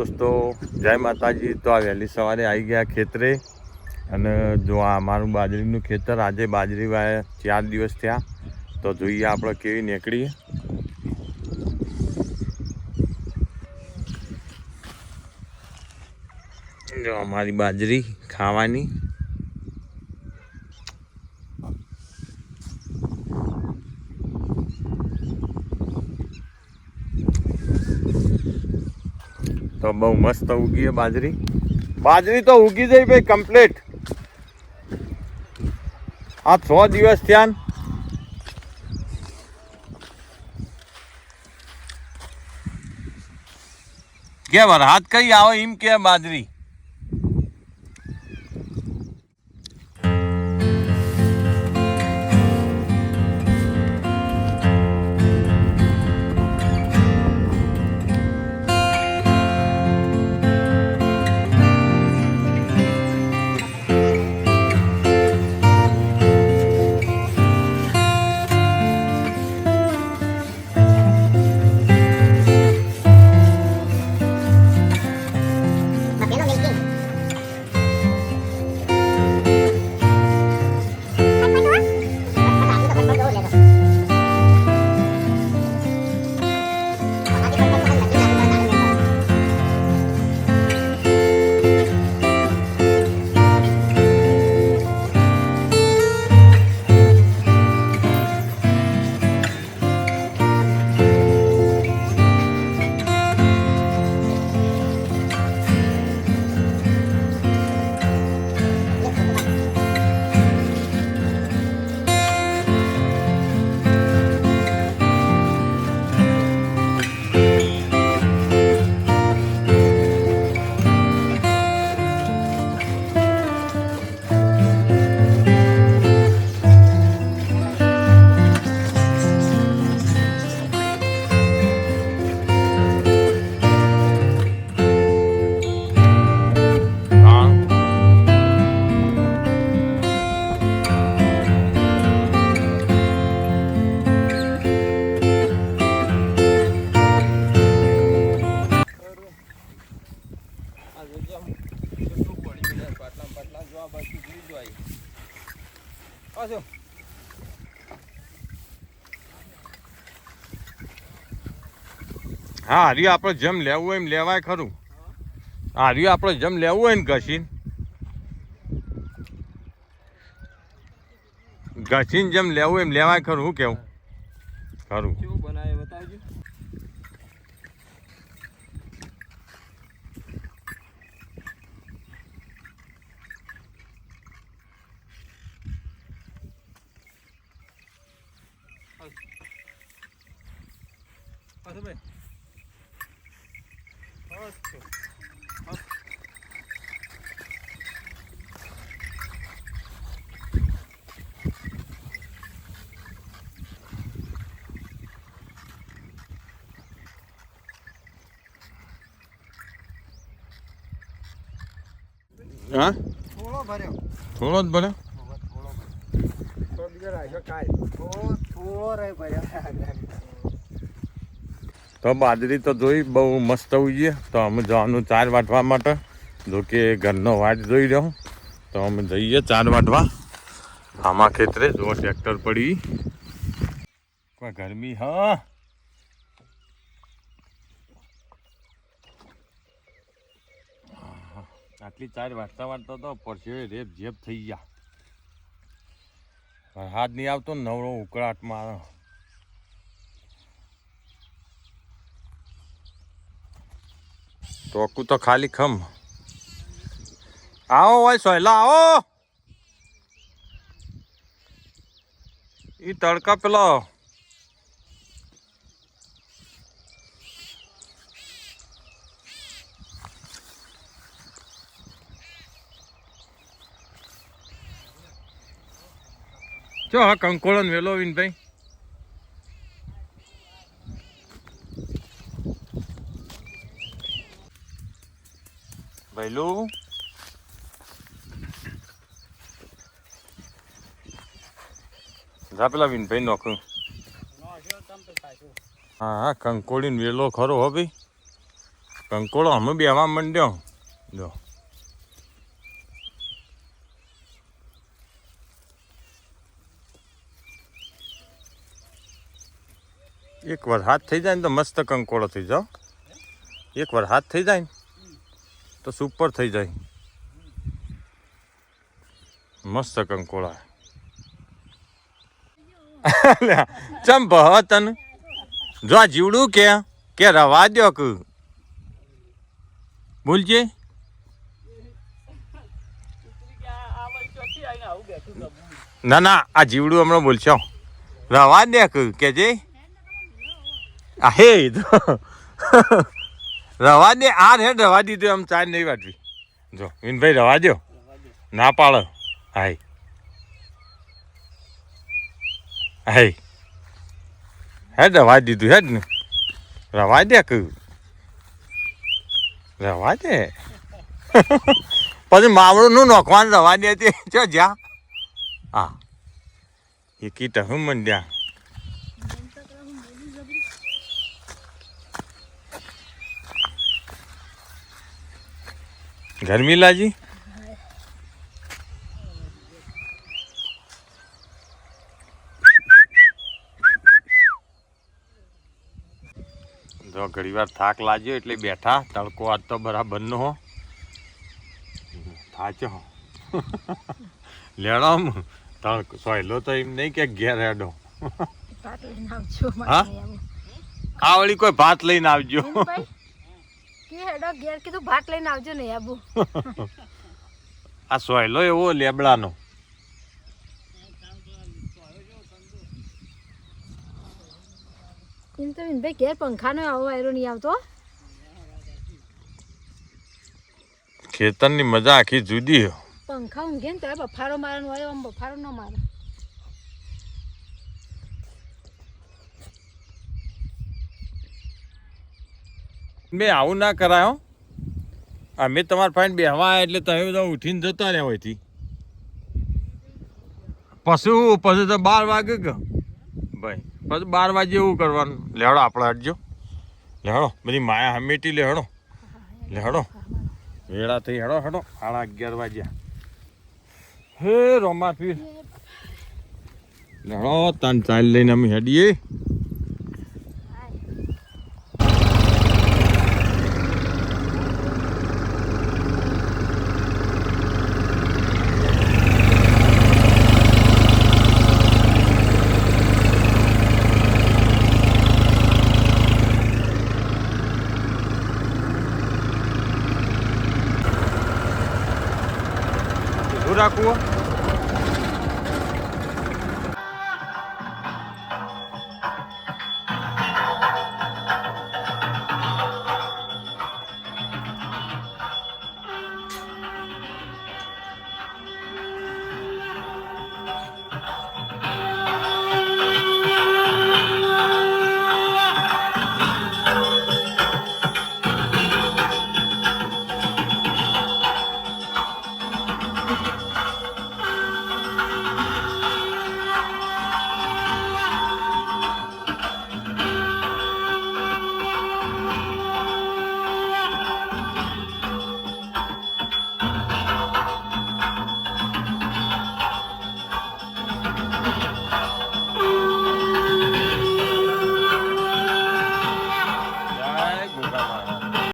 દોસ્તો, જય માતાજી। તો આ વહેલી સવારે આવી ગયા ખેતરે અને જો આ અમારું બાજરીનું ખેતર। આજે બાજરી વાયા 4 દિવસ થયા, તો જોઈએ આપણે કેવી નીકળી। જો અમારી બાજરી ખાવાની। તો બહુ મસ્ત ઉગી है બાજરી। બાજરી તો ઉગી જઈ ભાઈ કમ્પ્લીટ। આ 6 દિવસ થયા। કે વરસાદ કઈ આવે એમ કે બાજરી। હા, હાર્યું આપણે જેમ લેવું હોય એમ લેવાય ખરું। હાર્યું આપણે જેમ લેવું હોય ને ઘસીને જેમ લેવું હોય એમ લેવાય ખરું। શું કેવું ખરું? બનાવે બતાવજો। હા, થોડો ભર્યો, થોડો જ ભર્યો। તો બાજરી તો જોઈ બહુ મસ્ત ઉગી। તો અમે જવાનું 4 વાટવા માટે। જો કે ઘરનો વાટ જોઈ રહ્યો, તો અમે જઈએ 4 વાટવા। આમાં ખેતરે જો ટ્રેક્ટર પડી કોઈ ગરમી। હા, આટલી 4 વાટતા વાટતા તો પરસેવે રેપ જેપ થઈ ગયા। વરસાદ નહીં આવતો, નવરો ઉકળાટમાં આવે। ટોકું તો ખાલી ખમ। આવો ભાઈ સોયલા આવો। એ તડકા પેલો ચો હા કંકોળો વેલો વિનભાઈ। ભૈલું જા પેલા વિનભાઈ નોખું। હા, કંકોળી વેલો ખરો હો ભાઈ। કંકોળો અમે બેવા માંડ્યો જો એક વાર હાથ થઈ જાય ને તો મસ્ત કંકોળો થઈ જાઓ એક વાર હાથ થઈ જાય ને તો સુપર થઈ જાય મસ્ત કંકોળા ચમ તન જો આ જીવડું કે રવા દો કે બોલજે ના ના આ જીવડું હમણાં બોલશો રવા દે કે જે આ હે રવા દે આ રે રવા દીધું એમ ચાર નહીં વાટવી જો વિનભાઈ રવા દો ના પાડો હાય હાય હેડ રવા દીધું હેડ ને રવા દે કે રવા દે પછી માવડું નું નોખવાનું રવા દે તે જો જા હા એ કીટ હું મંડ્યા ગરમી લાજી જો ઘણી વાર થાક લાગ્યો એટલે બેઠા તડકો આજ તો બરાબર નો હો થાચો લેડો તડકો સોયલો તો એમ નહીં કે ઘેર હેડો હા આ વળી કોઈ ભાત લઈને આવજો કીધું ભાત લઈને આવજો ને આબુ આ સોયલો એવો લેબડાનો એમ તો ભાઈ ઘેર પંખાનો આવો વાયરો નહીં આવતો ખેતરની મજા આખી જુદી હો પંખા ઊંઘે ને તો બફારો મારવાનો હોય આમ બફારો ન મારે મેં આવું ના કરાયો અમે તમારા ફાઈન બેહવા એટલે તમે બધા ઉઠીને જતા રહ્યા હોયથી પછી તો 12 વાગે કે ભાઈ પછી 12 વાગે એવું કરવાનું લેહડો આપણે હટજો લેહડો બધી માયા હમેટી લેહડો લેહડો વેળા થઈ હેડો હેડો 11:30 વાગ્યા હે રોમા ફીર લેહડો તાન ચાલ લઈને અમે હેડીએ